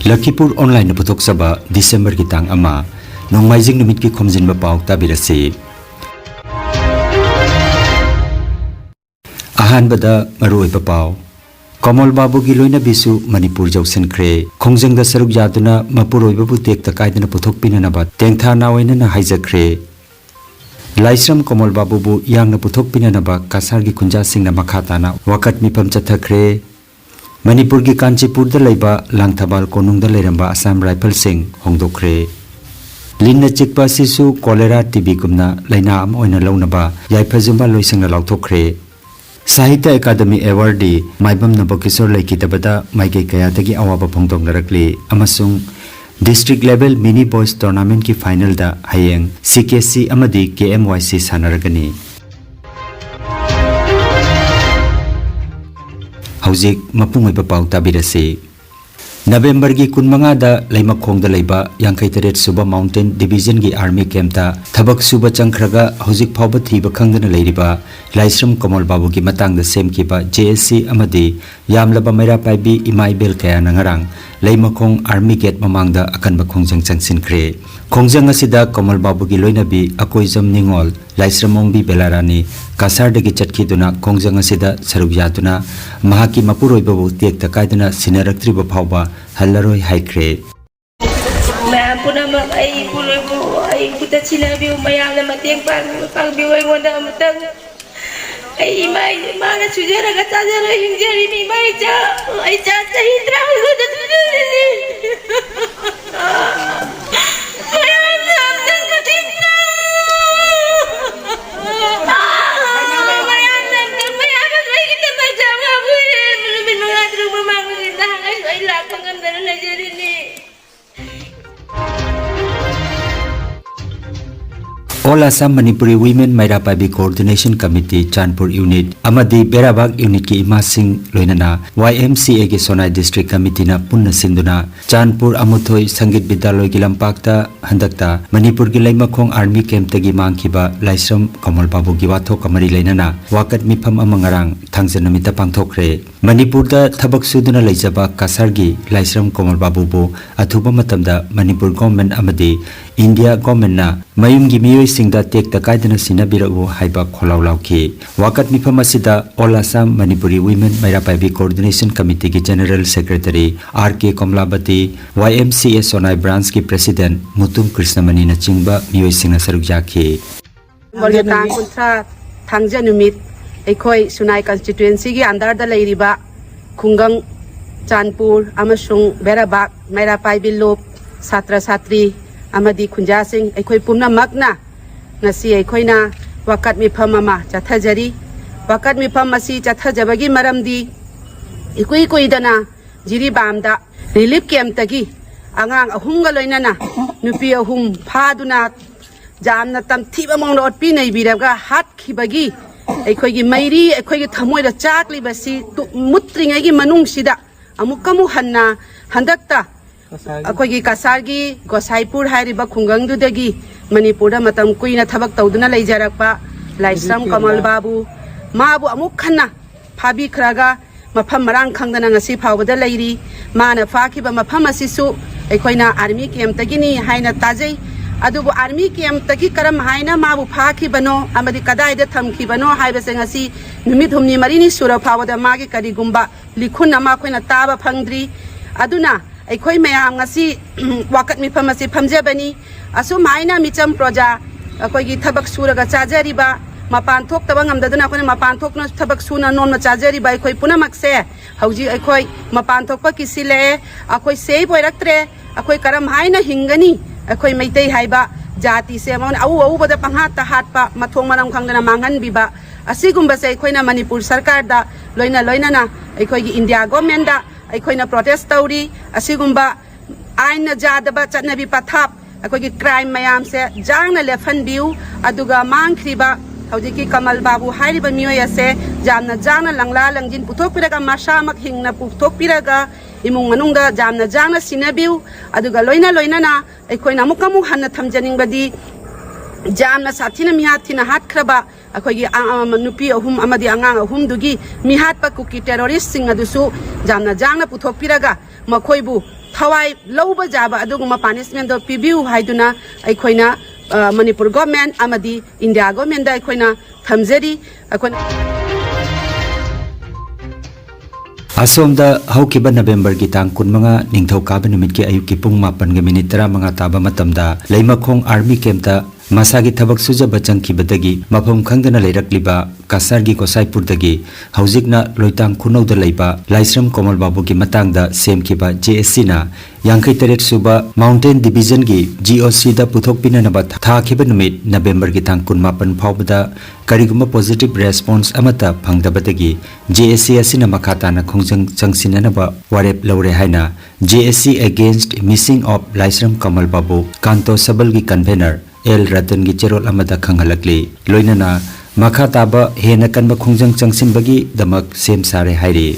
Lakhipur online putok saba December kitang ama nong maizing numit ki Khomjinba Pao tabirasi. Ahan bada maroi Pao. Kamal babu ki loina bisu Manipur jausen kre. Khongjang da saruk jaduna mapuroi babu tek takaidana putok pinana ba tengtha nawaina na haija kre. Laisram Kamal babu bu yang na putok pinana ba kasar ki kunja sing na makhata na wakat mipam chatha kre. Manipur की कांचीपुर लैबा Langthabal Konung लेरंबा Assam rifle Singh होंदोखरे लिन चिकपा सिसु cholera TB गुमना लैना अम ओइना लौनबा याइफजुंबा लोइसिंगना लाउथोखरे साहित्य अकादमी awardee Maibam Nabakishore लैकितबदा माइके कयादगी अवाबा फोंदोंगनरकली अमसुंग district level mini boys tournament की फाइनल दा हयेंग सीकेसी अमदी केएमवाईसी सानरगनी हौजिक मपुंग पाउ ताबिरसे नवेंबर की कुनमंगा दा लैमखोंग दा लैबा यांखै तरेट सुबा माउंटेन डिवीजन की आर्मी कैंप ता थबक सुबा चंखरगा हौजिक फावबा थीबा खंगदना लैरिबा लाइस्रम कमल बाबू की मतंग दा सेमकिबा जेएससी अमदी यामलबा मैरा पाइबी इमाइबेल कया नंगरांग लैमखोंग आर्मी गेट ममांग दा अकनबा खोंजंग चंगसिनख्रे खोंजंग असिदा कमल बाबू की लोइनबी अकोइजम निंगोल लाइस्रमोंबी बेलारानी कासारदगी चटखिदुना खोंजंग असिदा सरुक यादुना महाकी मपुरोइबबु तेक तकाइदुना सिनरक्त्रिबा फावबा हल्लरोय हाइख्रे मैम पुनमक आई पुरोइबु आई पुता चिनाबिउ मयामना मतेंग पांगबिउ अइगोंदा अमतंग आई माना सुजरगा चाजरा हिंजरिनी माइचा आई चाचा हिंद्रा हुदु All Assam Manipuri Women Maira Pabi Coordination Committee Chandpur Unit Amadi Berabag Unit ki Ima Singh Loinana YMCA ki Sonai District Committee na Punna Sinduna Chandpur Amuthoi Sangit Bidyaloy ki Lampakta Handakta Manipur ki Laimakhong Army Camp tagi mangkhiba Laisram Kamal Babu ki wathok kamari lainana wakat mifam amangarang thangjanamita pangthokre Manipur da thabak suduna leijaba kasargi Laisram Kamal Babu bu athuba matamda Manipur government amadi India government na mayum gi miyoi singda tek takaidana sinabirabu haiba kholau lauki wakat mifam asida All Assam Manipuri Women Maira Pabi Coordination Committee ki General Secretary RK Komlabati YMCA Sonai Branch ki President Mutum Krishnamani na chingba miyoi singna saruk yakhi Bolgetang kuntra thangja numit ekhoi Sunai constituency gi andar da leiriba khungang Chandpur amasung Berabak Maira Pabi lop satra satri amadi khunja sing ekhoi pumna makna ngasi ekhoina wakat mifam ama chathajari wakat mifam asi chathajabagi maramdi ikui koidana jiri bamda relief camp tagi angang ahum ga loinana nupi ahum phaduna jamna tam thiba mong lot pi nei biraga hat khibagi ekhoi gi mairi ekhoi gi thamoi da chakli basi mutringai gi manung sida amukamu hanna handakta अखोगी कासारगी Gosaipur हाइरिबा खुंगंगदुदगी मणिपुरदा मतम कुइना थबक तौदुना लेजरकपा लाइस्रम कमल बाबू माबू अमुक Khanna फाबी खरागा मफम Marang खंगदना ngasi फावबदा लेरी माना फाखिबा मफम असिसु एखोइना army camp तगिनी हाइना ताजै अदुबु army camp तगी करम हाइना माबू फाखिबनो अमदि कदाइदा थमखिबनो हाइबसे ngasi नुमित हुमनि मरिनी सुरा फावबदा मागी करिगुंबा लिखुन अमा खोइना ताबा फंगद्री अदुना अखोई ma'am वाकत मिफम से फमजबनी assume हाइना Mitcham प्रजा अखोई थबक सूरगा चाजरीबा मपान थोक्तबा ngamdaduna अखोई मपान थोकनो थबक सुना नोन चाजरीबा अखोई पुनमक्से हौजी अखोई मपान थोकपा किसिले अखोई सेब ओइरक्त्रे अखोई करम हाइना हिंगनी अखोई मैतै हाइबा जाति से मन औ औ बदा पंहात हाटपा मथोंग मनम खंगना मांगन बिबा असिगुंबसे अखोइना मणिपुर सरकार दा लोइना लोइना अखोई इंडिया गवर्नमेंट दा अखोइना प्रोटेस्ट तौरी असिगुंबा आइन जादबा चटनबी पथाप अखोगी क्राइम मयाम से जांगना लेफनबिउ अदुगा मांगख्रिबा हौजिकी कमल बाबू हाइरिबा मियोय असे जामना जांगना लंगला लंजिन पुथोकपिरगा माशामक हिंगना पुथोकपिरगा इमुंग मनुंगदा जामना जांगना सिनबिउ अदुगा लोइना लोइना अखोइना मुकमु हन्ना थमजनिंगबदी जामना साथिना मिहाथिना हातख्रबा अखोगी नुपी अहुम अमदी अंगांग अहुम दुगी मिहात पा cookie terrorist Singh अदुसु जामना जांगना पुथोकपिरगा मखोइबु thawai louba jaba aduguma punishment do pibiu haiduna aikhoina Manipur government amadi India government da aikhoina thamjari aikhoina Asomda haukiba November ki tang kunmanga ningthau kabe numit ki ayuk ki pung 8:35 taba matamda leimakhong army camp ta masagi thabak sujaba changkibadagi mafam khangdana leirakliba kasargi kosaipurdagi haujikna loitang khunauda leiba laisram komal babu ki matangda semkiba JSC na 53 suba mountain division gi GOC da puthok pinanaba thakiba numit November ki tang 18 phawbada kariguma positive response amata phangdabadagi JSC asina makhatana khongjang changsinanaba warep lawre haina JSC against missing of laisram komal babu kanto sabal gi convener El Ratan gi cherol amada khanghalakli loinana makha taba hena kanba khongjang changsinbagi damak sem sare hairi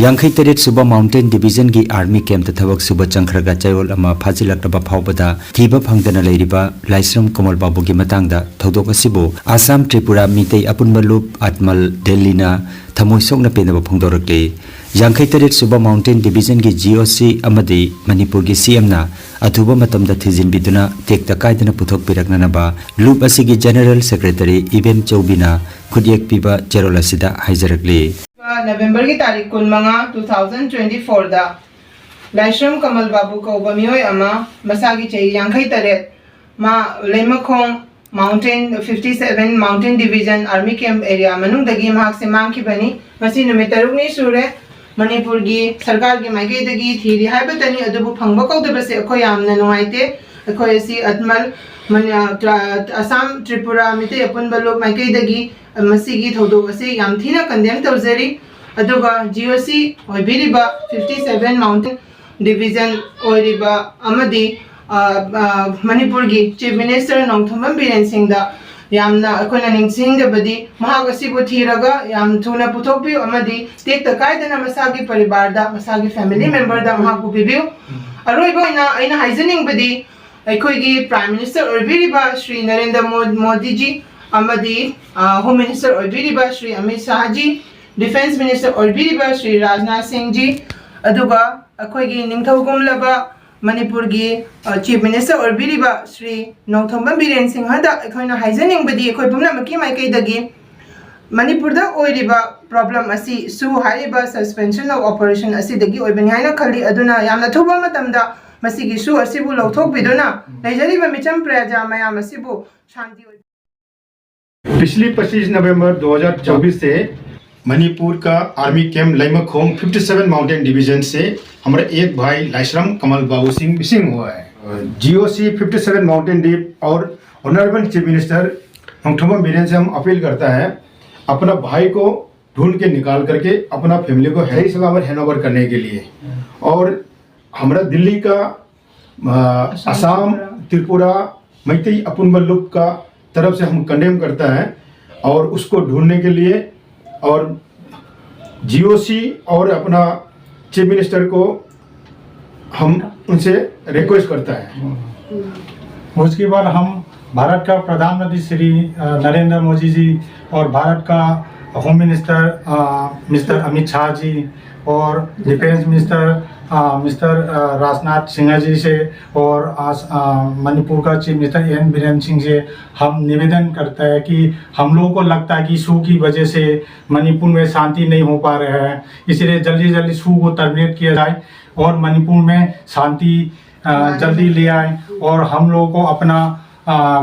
Yankhai Teret Suba Mountain Division gi Army Camp Thavak Suba Changkhraga Chayol ama Phajilakba Phawbada Thiba Phangdana Leiriba Laisram Komal Babu gi Matangda Thodok asibu Assam Tripura Mitei Apunmalup Atmal Delhi na Thamoisokna Penaba Phongdorakle Yankhai Teret Suba Mountain Division gi GOC amadi Manipur gi CM na Athuba Matamda Thizin Biduna Tekta Kaidana Puthok Piraknanaba Loop asigi General Secretary Ibem Chaubina Khudyak Piba Cherol asida haijarakle November की तारीख कुल मंगा 2024 दा लाइश्रम कमल बाबू को बमियोय अमा मसागी चाहिए यांखई तरे मा Leimakhong mountain 57 mountain division army camp area मनुंग दगी मार्क से मांग की बनी मसी नुमितरुनी सुरे मणिपुर की सरकार की माइके दगी थीरी हाय बतनी अदुबु फंगबा को दबसे अखो यामना नुआइते अखो एसी अतमल मन असम त्रिपुरा मिते अपन बलोक माइके दगी मसीगी थोदो असे याम थीना कंडेम तौजरी अदुगा GOC ओइबिरिबा 57 माउंटेन डिवीजन ओइरिबा अमदी मणिपुर की चीफ मिनिस्टर नोंगथोंबम बीरेन सिंह दा यामना अखोना निंगसिंग दबदी महाग असिबु थीरगा याम थुना पुथोकबी अमदी तेक तकायदना मसागी परिवार दा मसागी फैमिली मेंबर दा महागु बिबिउ अरोइबोइना आइना हाइजनिंग बदी अखोइगी prime minister ओइबिरिबा Shri Narendra Modi ji अमदी home minister ओइबिरिबा Shri Amit Shah जी डिफेंस मिनिस्टर ओइबिरिबा श्री राजनाथ सिंह जी अदुगा अखोइगी निंगथौगुमलबा मणिपुर की चीफ मिनिस्टर ओइबिरिबा श्री नोंगथोंबम बीरेन सिंह हदा अखोइना हाइजनिंग बदी अखोइ पुमनामकी माइकैदगी मणिपुर दा ओइरिबा प्रॉब्लम असि सु हाइबा सस्पेंशन ऑफ ऑपरेशन असिदगी ओइबनि हाइना खली अदुना यामना थोबा मतमदा मसिगी सु असिबु लौथोकबिदुना लेजरिबा मिचम प्रजा मयाम असिबु शांति पिछली 25 नवंबर 2024 से मणिपुर का आर्मी कैंप लैमखोंग 57 माउंटेन डिवीजन से हमारे एक भाई लाइश्रम कमल बाबू सिंह मिसिंग हुआ है GOC 57 माउंटेन डिप और honourable chief minister Nongthombam Biren से हम अपील करता है अपना भाई को ढूंढ के निकाल करके अपना फैमिली को सही सलामत हैंडओवर करने के लिए और हमारा दिल्ली का असम त्रिपुरा मैतई अपुनबल्लुप का तरफ से हम कंडेम करता है और उसको ढूंढने के लिए और GOC और अपना चीफ मिनिस्टर को हम उनसे रिक्वेस्ट करता है। उसके बाद हम भारत का प्रधानमंत्री श्री नरेंद्र मोदी जी और भारत का home minister mister Amit Shah ji और defence minister mister Rajnath Singh ji से और मणिपुर का chief minister N Biren Singh से हम निवेदन करते हैं कि हम लोगों को लगता है कि सू की वजह से मणिपुर में शांति नहीं हो पा रहे हैं, इसलिए जल्दी जल्दी सू को टर्मिनेट किया जाए और मणिपुर में शांति जल्दी ले आए और हम लोगों को अपना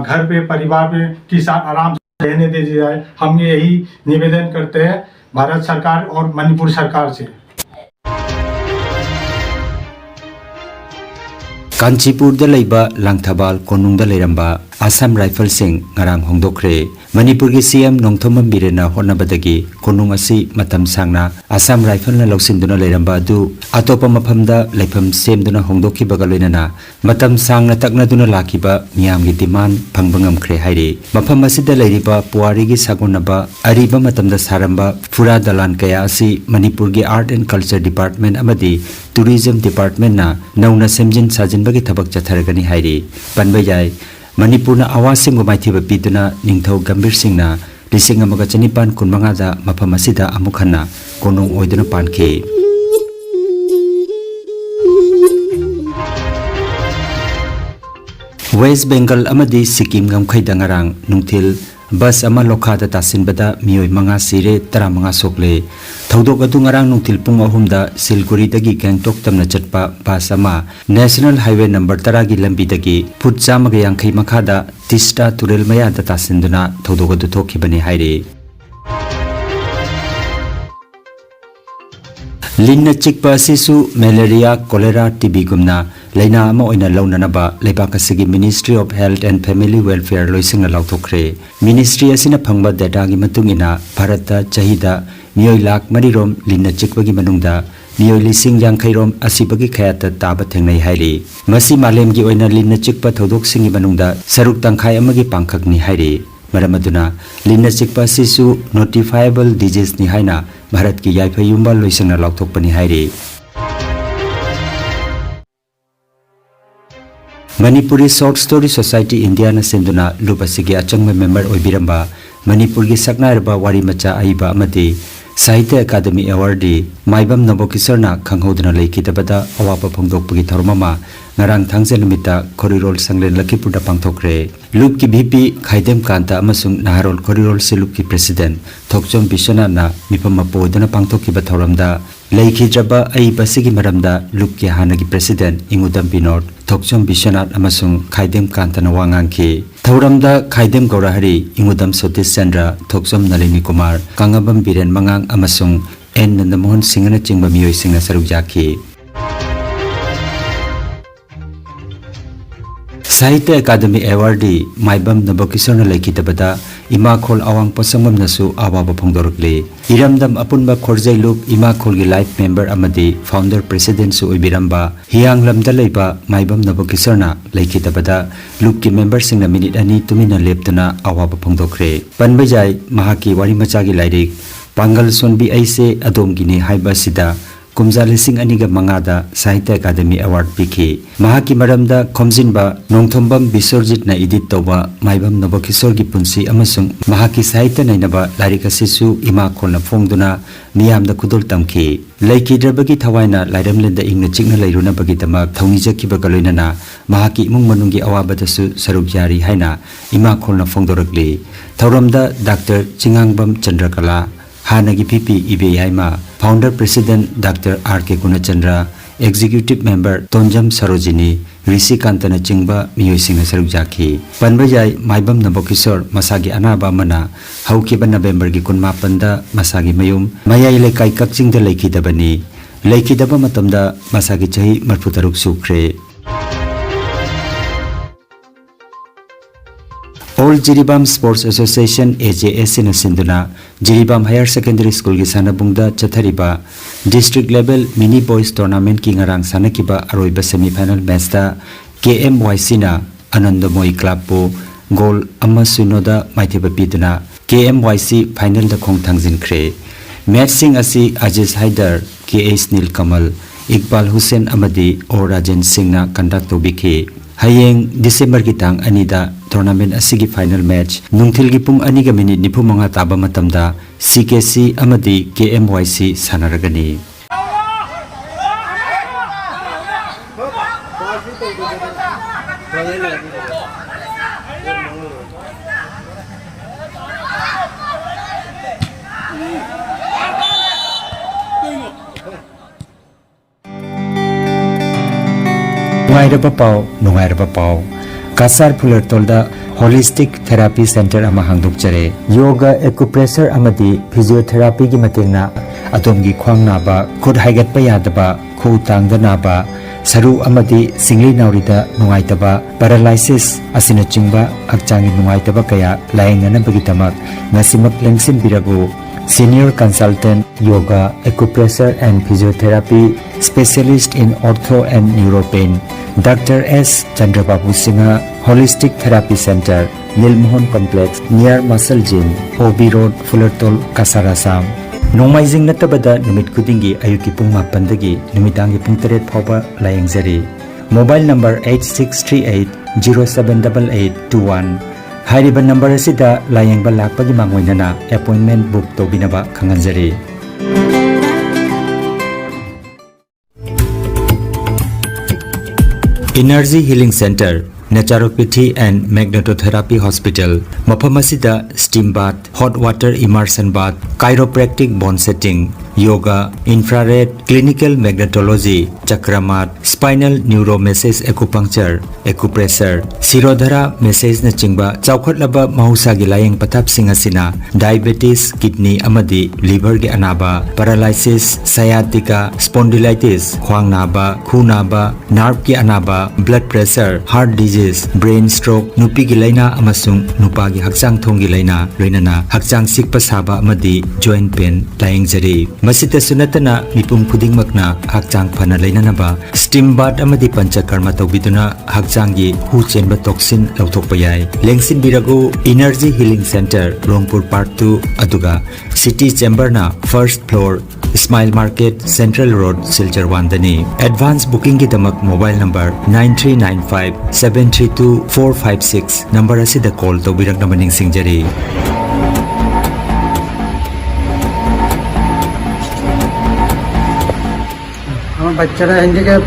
घर पे परिवार पे के साथ आराम से रहने दे दिया जाए। हम यही निवेदन करते हैं भारत सरकार और मणिपुर सरकार से। कांचीपुर लैबा लांगथाबाल कोनुंग लेरंबा आसाम राइफल सिंह ngarang hongdokre मणिपुर की CM नोंगथोंबम बीरेना होनबदगी कोनुंग असि मतम सांगना आसाम राइफल ना लौसिंदुना लेरंबा दु अतोप मफमदा लेफम सेमदुना होंदोखिबगा लोइनाना मतम सांगना तकनादुना लाखिबा मियामगी डिमांड फंगबंगमख्रे हाइरे मफम असिदा लेरिबा पुवारी की सागोनबा अरिबा मतमदा सारंबा फुरा दलान कया असि मणिपुर की आर्ट एंड कल्चर डिपार्टमेंट अमदी टूरिज्म डिपार्टमेंट ना नौना सेमजिन साजिनबगी थबक चथरगनी हाइरे पनबा याय मणिपुर आवाज सिंह माइथीब पीदुना निंगथौ गंभीर Singh 1915 da mafam asida amuk hanna konong oiduna pankhi. West Bengal amadi Sikkim ngamkhaida ngarang nungthil bus ama lokhada tasinbada mioi manga sire 15 sokle thodok adu ngarang nungthil pung 3 da Silguri dagi Gangtok tamna chatpa bus ama National Highway number 10 gi lambi dagi phut 150 makhada Tista Turel maya da tasinduna thodok adu thokhibani haire. Linna chikpa asisu malaria cholera TB gumna laina ama oina launanaba leibak asigi Ministry of Health and Family Welfare loisingna lauthokre. Ministry asina phangba data gi matungina Bharata chahida mioi lakh marirom linna chikpagi manungda mioi lising yangkhairom asibagi khayata taba thengnai hairi. Masi malem gi oina linna chikpa thodok singi manungda saruk tangkhai amagi pangkhakni hairi. Maramaduna linna chikpa sisu notifiable disease ni haina Bharat ki yaifa yumba loisingna lauthokpani hairi. Manipuri Short Story Society India na senduna lupasigi achangma member oibiramba Manipur gi saknairba wari macha aiba amadi Sahitya Academy Awardee Maibam Nabokisarna khanghodna leikitabada awapa phongdokpagi thormama ngarang thangje numita Korirol Sanglen Lakhipur da pangthokre. Loop ki VP Khaidem Kanta amasung Naharol Korirol Silup ki President Thokchom Bishana na mipama podana pangthokkiba thoramda leikidraba aiba sigi maramda Loop ki hanagi President Ingudam Binod Thokchom Bishana amasung Khaidem Kanta na wangangki Thauramda Khaidem Gaurahari Ingudam Sotish Chandra Thokchom Nalini Kumar Kangabam Biren Mangang amasung N Nandamohan Singhana chingba miyoi singna saruk jaki. Sahitya Academy Awardee Maibam Nabokisarna leikitabada Imakhol awang pasangmam nasu awaba phongdorokle. Iramdam apunba khorjai loop Imakhol gi life member amadi founder president su oibiramba Hiang lamda leiba Maibam Nabokisarna leikitabada loop ki member singna minute ani tumina leptuna awaba phongdokre. Panbajai mahaki wari macha gi lairik Pangal sonbi aise adomgini haiba sida kumja lising aniga mangada Sahitya Academy Award piki. Mahaki maramda Khomjinba Nongthombam Bisorjit na edit toba Maibam Nabokisor gi punsi amasung mahaki Sahitya nainaba larik asisu Imakhol na phongduna miyamda kudol tamki. Leikidrabagi thawaina lairamlenda ingna chikna leiruna bagi tamak thongnijakiba galoinana mahaki imung manunggi awabadasu saruk jari haina Imakhol na phongdorakli. Thauramda Dr. Chingangbam Chandrakala Hanagi PP IBIMA Founder President Dr. R.K. Kunachandra Executive Member Tonjam Sarojini Rishi Kantana Chingba Miyoisingna saruk jaki. Panbajai Maibam Nabokisor masagi anaba mana haukiba November gi 18 da masagi mayum mayai lekai kakchingda leikidabani. Leikidaba matamda masagi chahi 36 sukre. All Jiribam Sports Association AJS in Sinduna, Jiribam Higher Secondary School ki sanabungda chathariba District Level Mini Boys Tournament ki ngarang sanakiba aroiba semi-final match da KMYC na Anandamoy Club po goal amma sunoda maithiba piduna KMYC final da khongthangjin khre. Match sing asi Aziz Haidar, KS Nil Kamal, Iqbal Hussain amadi or Rajan Singh na conduct tobiki. Hayeng December ki tang anida tournament asigi final match nungthil gi pung aniga minute nipu manga taba matamda CKC amadi KMYC sanaragani. Nungairaba Pao Kasar Pular Tolda Holistic Therapy Center ama hangdokjare Yoga Acupressure amadi Physiotherapy gi matengna atomgi khwang naba khud haigatpa yadaba khu tangda naba saru amadi singli naurida nungaitaba paralysis asina chingba hakchangi nungaitaba kaya laingana bagitamak ngasimak lengsim birago Senior Consultant Yoga Acupressure and Physiotherapy Specialist in Ortho and Neuropain Dr. S. Chandrababu Singha Holistic Therapy Center Nilmohon Complex near Muscle Gym OB Road Fullertol Kasarasam Nomaizing natabada numit kudingi ayuki pung mapandagi numitangi pung 3 phawba layengzari Mobile number 8638078821 हाइरिबा number असिदा लायेंगबा लाकपगी मांगोइनना appointment book तौबिनबा खंगनजरी। Energy Healing Center, Naturopathy and Magnetotherapy Hospital, Maphamasida steam bath, hot water immersion bath, chiropractic bone setting, yoga, infrared, clinical magnetology, chakramat, spinal neuro massage acupuncture, acupressure, sirodhara massage na chingba chawkhatlaba mahusagi layeng pathap sing asina diabetes, kidney amadi liver ge anaba, paralysis, sciatica, spondylitis, khwang naba, khu naba, nerve ki anaba, blood pressure, heart disease, brain stroke, nupi gi laina amasung nupa gi hakchang thong gi laina loinana hakchang sikpa saba amadi joint pain layeng jari। मसित सुनतना मिपुम खुदिंगमकना हकचांग फना लेननबा steam bath अमदि पंचकर्मा तौबिदुना हकचांगी हु चेनबा टॉक्सिन लौथोकपा याय। लेंगसिन बिरगु energy healing center Rongpur part 2 अदुगा सिटी चेंबरना first floor smile market central road Silchar 1 दनी। एडवांस बुकिंग की दमक मोबाइल नंबर 9395 732 456 नंबर असिदा कॉल तौबिरकनबा निंगसिंगजरी। বাচ্চারা হ্যান্ডিক্যাপ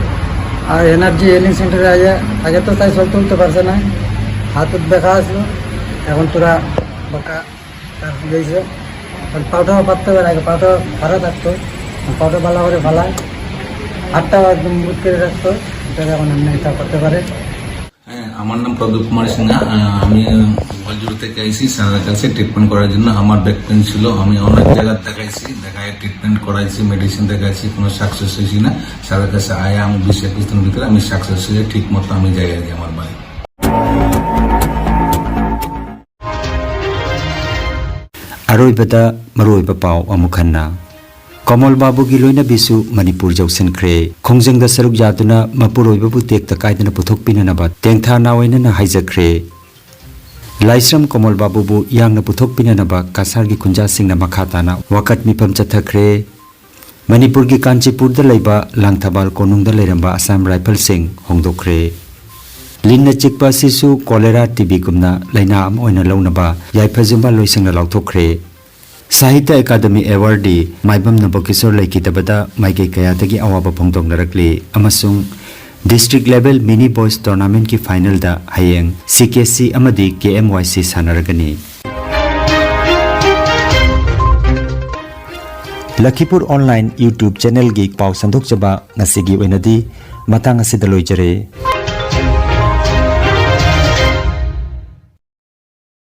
আর এনার্জি হিলিং সেন্টারে আগে তো তাই চলতে উঠতে পারছে না, হাতত ব্যথা আসলো, এখন তোরা বাঁকা তার হয়েছে, পাউটাও পাততে পারে, আগে পাউটা খারাপ থাকতো, পাউটা ভালো করে ফালায়, হাতটাও একদম বুট করে রাখতো, এটা এখন এমনি এটা করতে পারে। হ্যাঁ, আমার নাম প্রদীপ কুমার সিনহা, আমি গোয়ালজুড়ি থেকে আইসি স্যারের কাছে ট্রিটমেন্ট করার জন্য। আমার ব্যাক পেন ছিল, আমি অনেক জায়গায় দেখাইছি, দেখায় ট্রিটমেন্ট করাইছি, মেডিসিন দেখাইছি, কোনো সাকসেস হয়েছি না। স্যারের কাছে আয়া আমি 20-21 দিনের ভিতরে আমি সাকসেস হয়ে ঠিক মতো আমি জায়গায় যাই আমার বাড়ি। अरोइबदा मरोइबा पाव अमुखन्ना कमल बाबू की लोइना बिसु मणिपुर जौसनख्रे खोंजंगदा सरुक जादुना मपुरोइबबु टेक्ता कायदना पुथोकपिननबा तेंथा नावैना हाइजख्रे। लाइस्रम कमल बाबूबु यांगना पुथोकपिननबा कासारगी खुंजा सिंगना मखाताना वकत मिफम चथख्रे। मणिपुर की कांचीपुरदा लैबा लांगथाबाल कोनुंगदा लेरंबा असम राइफल सिंह होंदोख्रे। लिन्ना चिकपा सिसु कोलेरा टीबी गुमना लाइना अम ओइना लौनबा याइफजुंबा लोइसिंगना लाउथोख्रे। साहित्य अकादमी एवार्डी माइबम नबकिशोर लैकिदबदा माइके कयादगी अवाबा फोंदोंगनरकली अमसुंग district level mini boys tournament की फाइनल दा हयेंग सीकेसी अमदी केएमवाईसी सानरगनी। लखीपुर ऑनलाइन यूट्यूब चैनल की पाव संदोकचबा ngasi gi oinadi matang asida loijare।